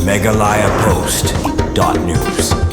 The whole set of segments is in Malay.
megalayapost.news.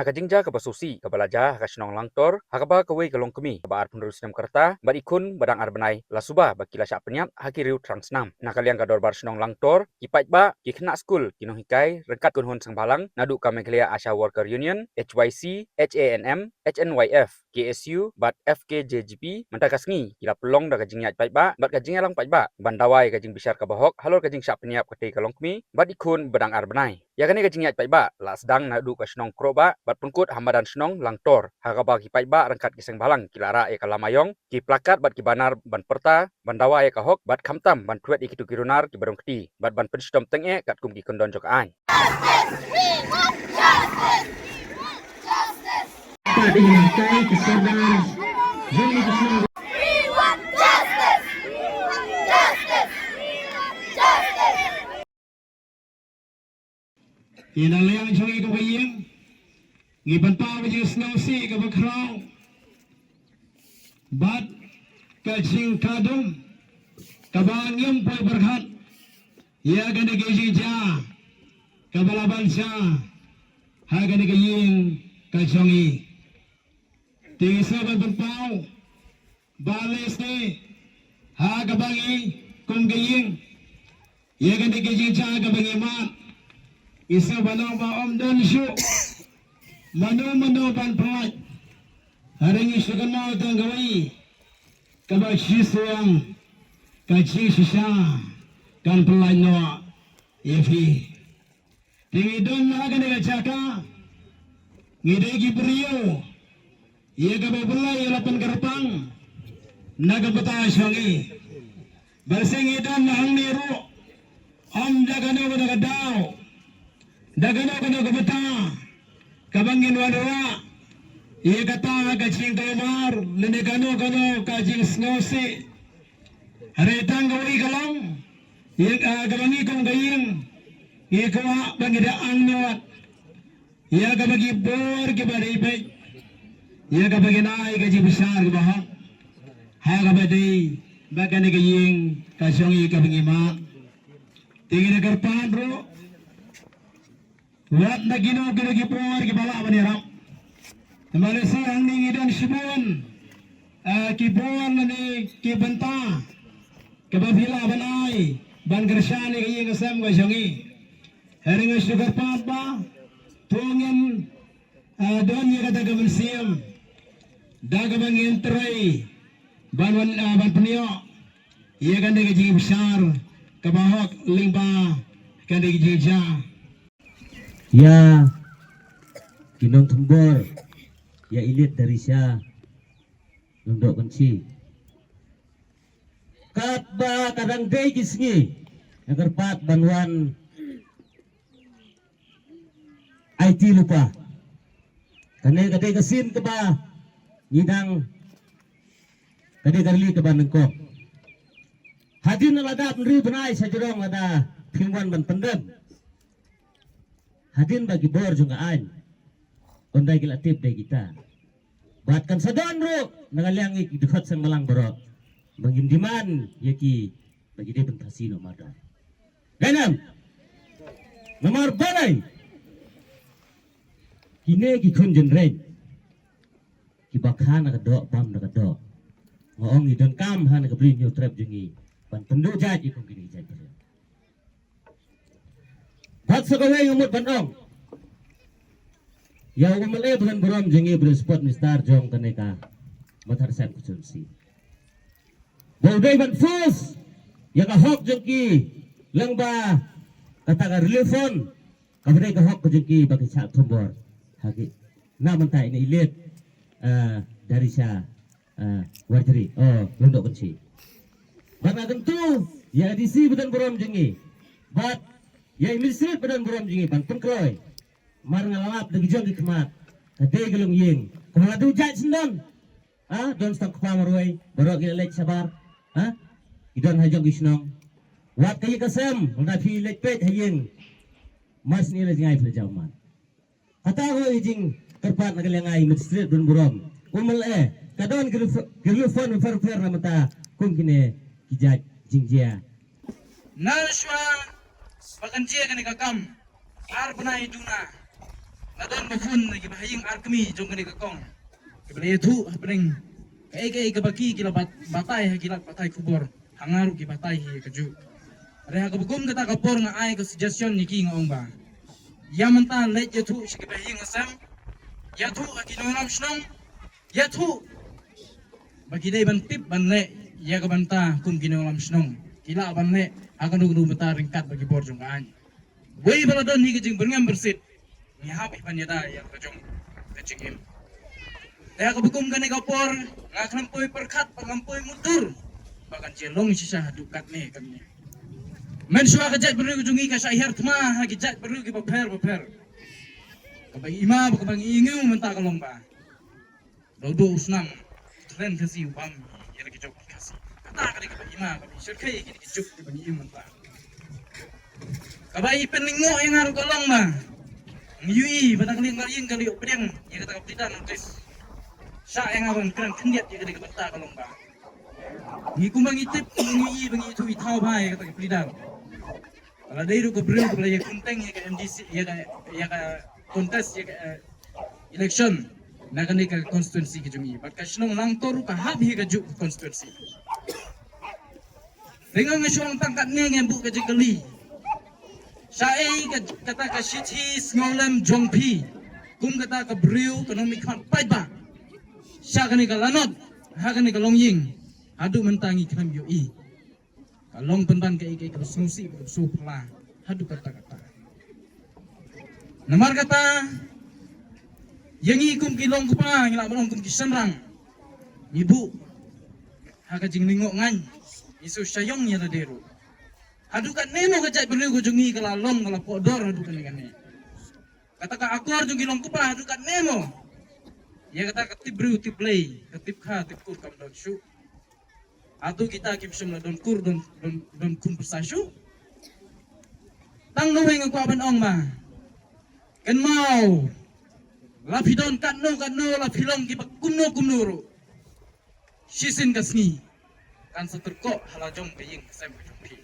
Nakajingja ke basusi ke belajar ke senong langtor hakaba ke wei kelong kemi ke baar penerus nam kerta bad ikun badang arbenai la suba baki la syak penyap hakiriu transnam nakaliang ka dor bar senong langtor ki pait ba ki khna school ki no hikai rekat kun hon sangbalang nadu ka meglia Asha Worker Union HYC HANM HNYF KSU bad FKJGP mentakasngi kila pelong da kajingyat pait ba bad kajingyalang pait ba bandawai kajing bisar ka bahok halor kajing syak penyap ke te kelong kemi bad ikun badang arbenai ya kani kajingyat pait ba la sedang nadu ka senong kroba bat pengkut hamadan senong langtor hakaba ki pait ba rangkat kiseng balang kilara e kalamayong ki plakat bat ki banar ban perta bandawa e kahok bat khamtam ban tuet ikitu kirunar ki barong keti bat ban penstom tenge kat kum ki kondon jok ai Inalayang siya ikabayang Giban pa with you snow sea ka bakraw. But kajing kadum kabangyam poy berhat. Ya gani gajing ja kabalaban siya. Ha gani gajing kajongi. Tingisa berpau balis ni ha kabangi kung gajing. Ya gani gajing ja kabangi mat. Isa balang ba om dan syu. Mano ban prat haringi sugan tang gawai kaba shiswang kachi shisha kan pelai no efi tingi don aga ne chaka ngide gi brio ye kaba pelai lapan garpang naga bata shangi bersing idon hang niru om jagano daga daw dagano kono bata kabangin wadwa ia kata kacing kamar lene kano kacing snowsi haretang gawai kalong ia kabangi kong gaying ia kawa bangida angnot ia kabagi bor ke baribay ia kabagi naay kaji besar ke bahak ha kabadi bagani gaying kasyong ia kabangi mak tingin nagarpan bro Wat na ginugipor kibala manirap. Malaysia ang ningidan sibon. Kibon na ni kibanta. Kababila banay. Ban gersyani kayong kasam kasyongi. Haring sugar pa ba? Tungin doon niya kata kamansim. Dagabang entry. Ban paniyo. Iya kan dia kajing besar. Kabahok limba. Kan dia kajing Ya kinong tumbor ya ilit dari siya nundok kunci kat ba kadang day kisngi agar pat banwan IT lupa kane kadai kasin ke ba ngidang kadai karli ke ba nengkok hadin ladap nri benai sajurong ada pingwan ban pendem hadin bagi bor juga an ondai gilatip dari kita bahkan sadon ro nangaliang dekat sang malang boro mengindiman yaki bagi dia pentasi no mada ganam nomor balai kine ki kunjen rain ki bakhan na do bam na do ngong idon kam han ka brin yo trap jungi ban pendu jaji kong kini jaji Hat sakaway umut banong. Ya umale bukan berom jengi berspot mistar jong kaneka matar san kusunsi. Bauday ban fus ya ka hok jengki lang ba kata ka relefon kabray ka hok jengki bagi sak tombor hagi na mantay ini ilit dari sa warjari lundok kunci. Bana tentu ya disi bukan berom jengi. But ya imisrit badan buram jingi ban pengkroy mar ngalalap dagi jong ki kemat kade gelung ying kemala du jaj sendon don stok pamarway borok ilek sabar idon hajong gisnong wat kay kasem na fi lek pet haying mas ni la jingai pla jauman kata ko ijing kerpat na kalengai mit street dun burom umal kadon gilu phone fer na mata kum kine kijaj jingjia Nalshwa bakanjia kani kakam ar banai duna kadon mafun lagi bahaying ar kami jong kani kakong kebele tu hapring kai kabaki kila batai kila batai kubor hangaru ki batai keju reha kabugum kata kapor nga ai ka suggestion ni ki ngong ba yamanta let je tu shiki bahaying asam ya tu akinoram shnong ya tu bagi dai ban tip ban le ya ka banta kum kinoram shnong kila ban le akan nunggu mata ringkat bagi borjong kan. Wei baladon ni kejing berngam bersit. Ni hapi panyada yang kejong kejing im. Saya kebukum kan ekapor ngakampoi perkat pengampoi mutur. Bahkan jelong sisa dukat ni kan ni. Mensua kejat berlu kejungi kasai hertma kejat berlu ki baper. Kabang ima kabang ingu mentah kalong ba. Dodo usnam tren kasi upam ya kejok kasi. Kata kali kabang ima kabang syirkai kini kejok di bani im mentah. Kabang peningo yang ngaruh kalong ba. Ngiyui batang kali ngaring kali opdeng ya kata kapitan notis. Sa yang abang keren kendiat ya kata kapita kalong ba. Ngikumbang itip ngiyui bang itu itau ba ya kata kapitan. Kalau dari itu keberil kalau ya kunteng ya ke MDC ya ke kontes ya ke election nak ni ke konstituensi ke jungi. Bakat senang langtor ka habi ke juk konstituensi. Dengan ngesyong tangkat ni ngembu ke jekeli. Saya kata ke Siti Ngolem Jongpi. Kum kata ke beril ekonomi kan pai ba. Sya kani ke lanot, ha kani ke longying. Adu mentangi kram yoi. Kalong pentan ke ikai bersungsi bersupla hadu kata-kata. Namar kata yang ikum kilong kupa ngilak balong kum kisenrang. Ibu haka jing ningok ngan isu syayong ya deru. Hadu kan nemo kajak berliu kujungi kalalong kala podor hadu kan ni. Kata ka akor jung kilong kupa hadu kan nemo. Ya kata ketip bru tip play, ketip kha tip kur kam dot shu. Atau kita kim semla don kur don kun persasyu tang no weng ko ban ong ma ken mau la pidon kan no la pilong ki kumno ro sisin kasni kan saterko halajong peying sem jongpi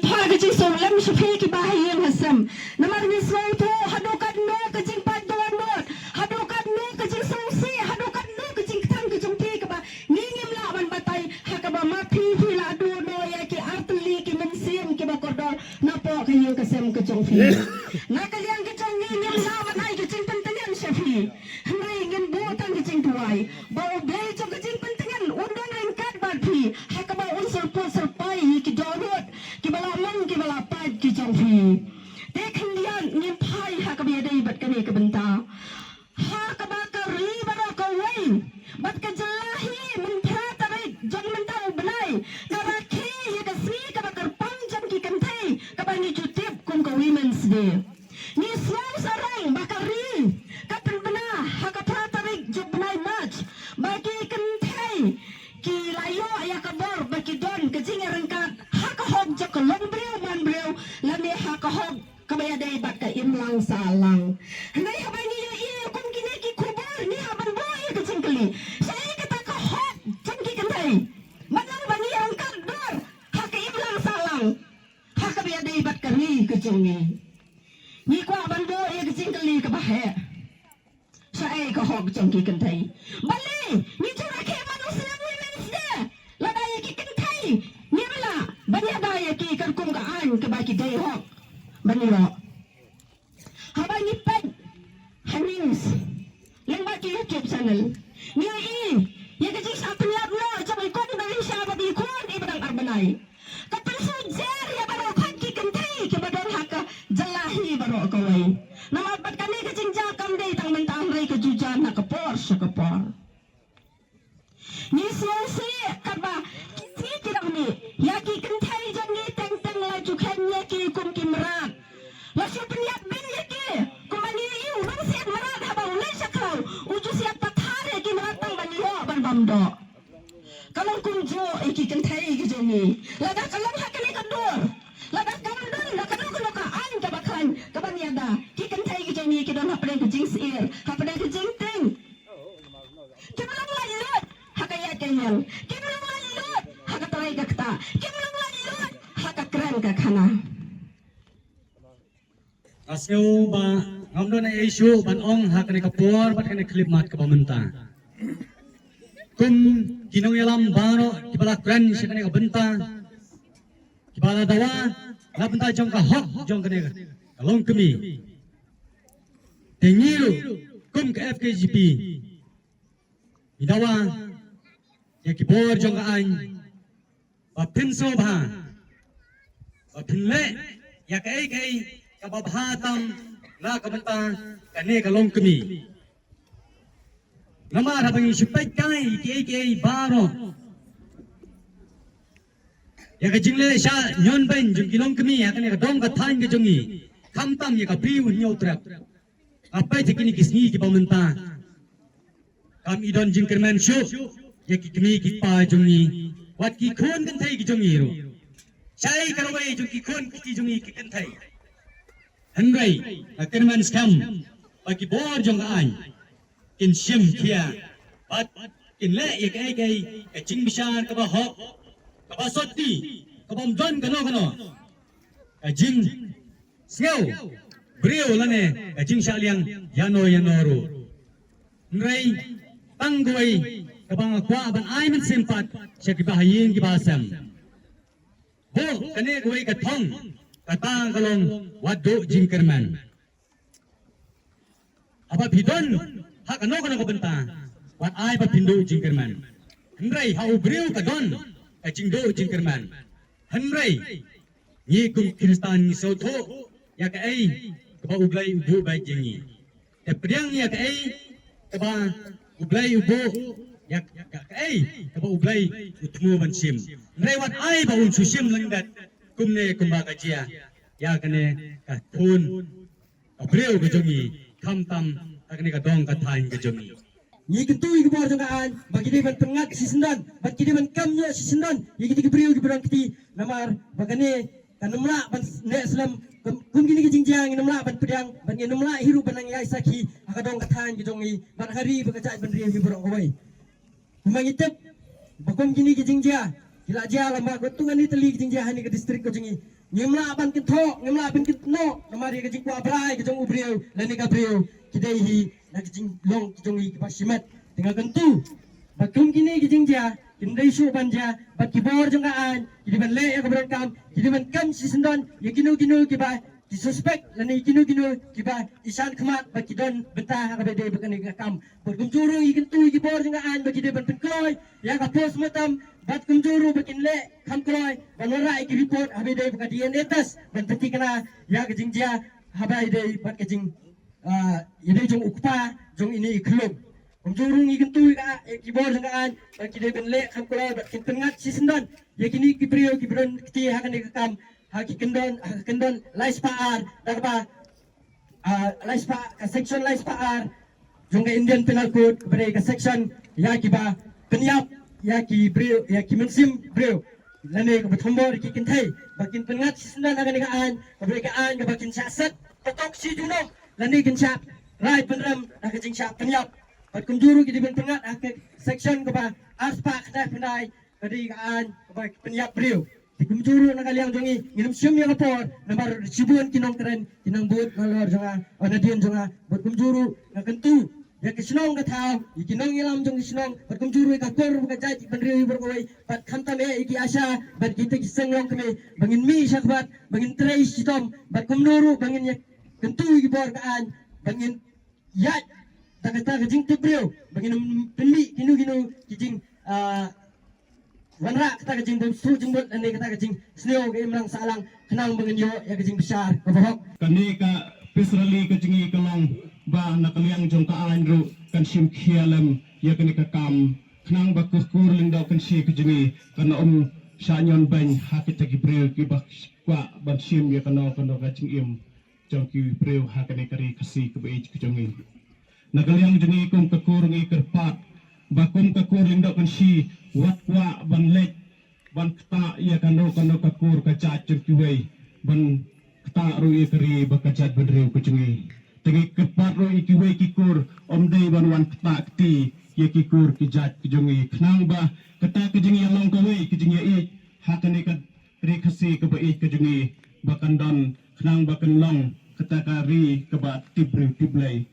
pha ke jing so lem shpe ki bahayeng hasam namar ni so to hadokan no ke jing pan doan not hadokan no ke jing songsi hadokan no ke jing tang ke jongpi ke ba ngingim la ban batai hakaba mapi hila do no ya ki artli ki mensim ki ba kordor napo ke yung kasem ke jongpi na kalian ke jong ngingim la ban ai ke jing pentengan shafi hmai ngim botan ke jing tuai bau blai jong ke jing pentengan undon ang kat ban pi hakaba unsur pusur pai ki dorot ki bala mang ki bala pad ki jongpi te khandian ngim pai hakaba ya dai bat kani ke benta hakaba ka ri baro ka wai bat ka jalahi men prata bai jong mentau benai naraki ya ka sri ka bakar panjang ki kantai ka bani jutip kum ka women's day ni slow sarang bakari ka penbena haka prata bai jog benai match bagi kantai ki layo ya ka bor bagi don ka jingarangkat haka hog jok ka long breu man breu lani haka hog ka baya dai bat ka imlang salang nai habai ni ya kum kini ki kubur ni haban boy ka jingkeli saya kata ka hog jengki kantai manang bani angkat dor haka imlang salang haka baya dai bat ka ni ka jongi ni kwa ban boy ka jingkeli ka bahe saya ka hog jengki kantai bali ni jura ke manusia women's day ladai ki kantai ni bala bani daya ki kan kum ka an ka baki dai hog bani ro habai ni pen Hanings yang baki YouTube channel ni ya ke jing sa penyap no coba ikut dari siapa di ikut di badang arbanai kapal sujer ya baru khat ki kantai ke badang haka jalahi baru kawai nama bat kami ke jing jakam dei tang mentang rai ke jujan haka por sakapor ni si kaba ki tidak ni ya ki kantai jangi teng laju khan ya ki kum ki merak Amir hapna kejing ting kibulong lalut hakaya kayal kibulong lalut hakatray kakta kibulong lalut hakakran kakana Asyo ba ngamdo na issue ban ong hak ni kapur bat kene klip mat ka pamenta. Kum kinong yalam baro kibala kren si kene ka benta. Kibala dawa la benta jong ka hok jong kene kalong kemi. Tengiru kum ka FKGP. Idawa ya kibor jong ka an. Bapin so ba. Bapin le ya ka ai kababhatam la kabanta kane kalong kemi nama habang sipai kai ke baro ya ka jingle sha nyon ben jung kilong kemi ya kane ka dong ka thain ke jongi kamtam ya ka priu nyau trap apai thikini kisni ki pamenta kam idon jingkerman shu ya ki kemi ki pa jongi wat ki khon kan thai ki jongi ro sai karwai jung ki khon ki jongi ki kan thai Henry, akhirnya skam bagi bor jong an, in sim kia, bat in le ya kai kecing bisan kaba hok, kaba soti, kaba mdon kano, kajing snow, brio lane, kajing saliang yano ro. Henry, tangguai, kaba ngakwa ban ay man simpat, siya kibahayin kibasam. Bo, kane guai katong. Katang kalong wado jingkerman. Apa bidon hak ano kana kabenta. Wat ay pa pindo jingkerman. Henry hau breu kadon ka jingdo jingkerman. Henry ni kum Kristan ni soto ya ka ai ka ublay ubo bay jingi. Te priang ya ka ai ka ublay ubo ya ka ai ka ublay utmu bansim. Henry wat ay ba un susim langdat kumne kumbaga jia ya kane ka kun abreu ke jongi kamtam kane ka dong ka thain ke jongi Yi kentui ke bawah jangkaan bagi dia ban tengak si sendan bagi dia ban kamnya si sendan yi kiti ke beriu ke berang kiti namar bagane kan namla ban ne islam kum gini ke jingjang namla ban pedang ban namla hiru ban yang isaki ka dong ka thain ke jongi ban hari bakaca ban riu ke berang kawai mangitep bakom gini ke jingjang Kila dia lama gotungan ni teli kijing dia hani ke distrik ko jingi. Nyemla ban kinto, nyemla ban kitno, namari ke jing ku abrai ke jong ubriu, lani ka briu. Kidai hi na kijing long kijong hi kipasimat. Tinggal kentu. Bakum kini kijing dia, kindai su ban dia, bat kibor jong kaan, kidi ban le ya kabron kam, kidi ban kam si sendon, ya kinu kiba disuspek lani kinu kiba isan kemat bat kidon bentah ka bede bakani ka kam. Bakum jurung ikin tu kibor jong kaan, bat kidi ban penkloi, ya ka pos matam bat kumjuru bakin le kam kloy banora iki report habe dei baka DNA test ban peti kana ya kejing dia habe dei bat kejing ini jong ukpa jong ini klub kumjuru ngi tu ka kibor jangan baki dei ben le kam kloy bat kin tengat si sendan ya kini kibrio kibron kiti hakan ni kam haki kendon lais paar darba lais pa ka section lais paar jong ka Indian Penal Code kepada ka section ya kiba penyap ya ki brio ya ki mensim brio lane ko bathombor ki kinthai bakin pengat sisendan agan kaan keberkaan ke bakin syasat totok si juno lane kin syak rai penram nak jing syak penyap bat kumjuru ki diben pengat ak section ke ba aspa kena pendai kadi kaan ke bak penyap brio di kumjuru nak kaliang jongi nginum sium ya lapor nomor cibuan kinong keren kinang buat ngalor jonga onadian jonga bat kumjuru nak kentu ya kesenong ka thao ikinong ilam jong kesenong pat kumjuru ka kor ka jati bandri berkoi pat khantam iki asa bat kita kisenglong kami bangin mi sakbat bangin trei sitom bat kumnuru bangin ya kentu iki bor kaan bangin ya takata kajing tebrio bangin penli kinu kijing wanra kata kajing su jengbot ane kata kajing sneo ke imlang salang kenang bangin yo ya kajing besar kabahok kani ka pisrali kejingi kalong ba nakaliang jong kaan ro kan sim khialam ya kani ka kam knang ba kur lindau kan si kejingi kana sanyon ban hakit tagi breu ki ba kwa ban sim ya kana ka jing im jong ki breu hakane kari kasi ka bai kejingi nakaliang jingi kum ka kur ngi kerpat ba kum ka kur lindau kan si wat kwa ban lek ban kta ya kana ka kur ka cha jong ki wei ban kta ro ya kari ba ka chat ban reu kejingi Tengi kepatro ikiwe kikur omdei banwan ketak ti ye kikur kijat kijungi knang ba ketak kijungi along kawe kijungi ik hakane ka rekasi ke ba ik kijungi bakan don knang bakan long ketak ri ke ba tibri tiblai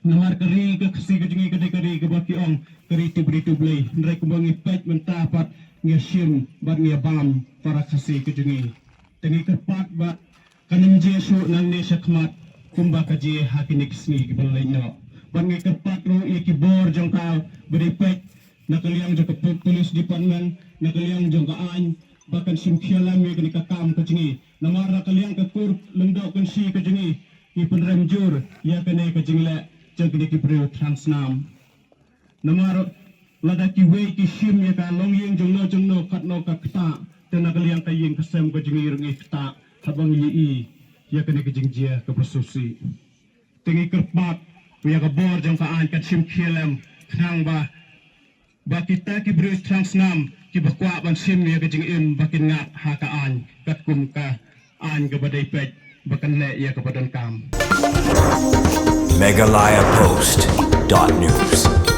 namar kari ke kasi kijungi ke kari ke ba kiong kari tibri tiblai ndrai kubangi pet mentapat ngesim ba ngebam para kasi kijungi tengi kepat ba kanam jesu nang ne sakmat kumba kaji hakinik sni kibalai no bangi kepat ro ikibor jongkal beripet nakaliang jong ke police department nakaliang jong ka an bahkan simkialam ye kini kakam kajingi namara kaliang ke kur lengdau kan si kajingi i penrem jur ya kene kajingle jong kini kibreu transnam namara lada ki we ki sim ye ka long yeng jong no kat no ka kta ten nakaliang ka yeng kasem kajingi rengi kta habang yi ya kene kejingjia ke bersusi tengi kerpat ya ke bor jong kaan kat sim kialam knang ba kita ki bris transnam ki bakwa ban sim ya kejing im bakin ngat ha kaan kat kum ka an ke badai pet bakan le ya ke badan kam Megalayapost.news.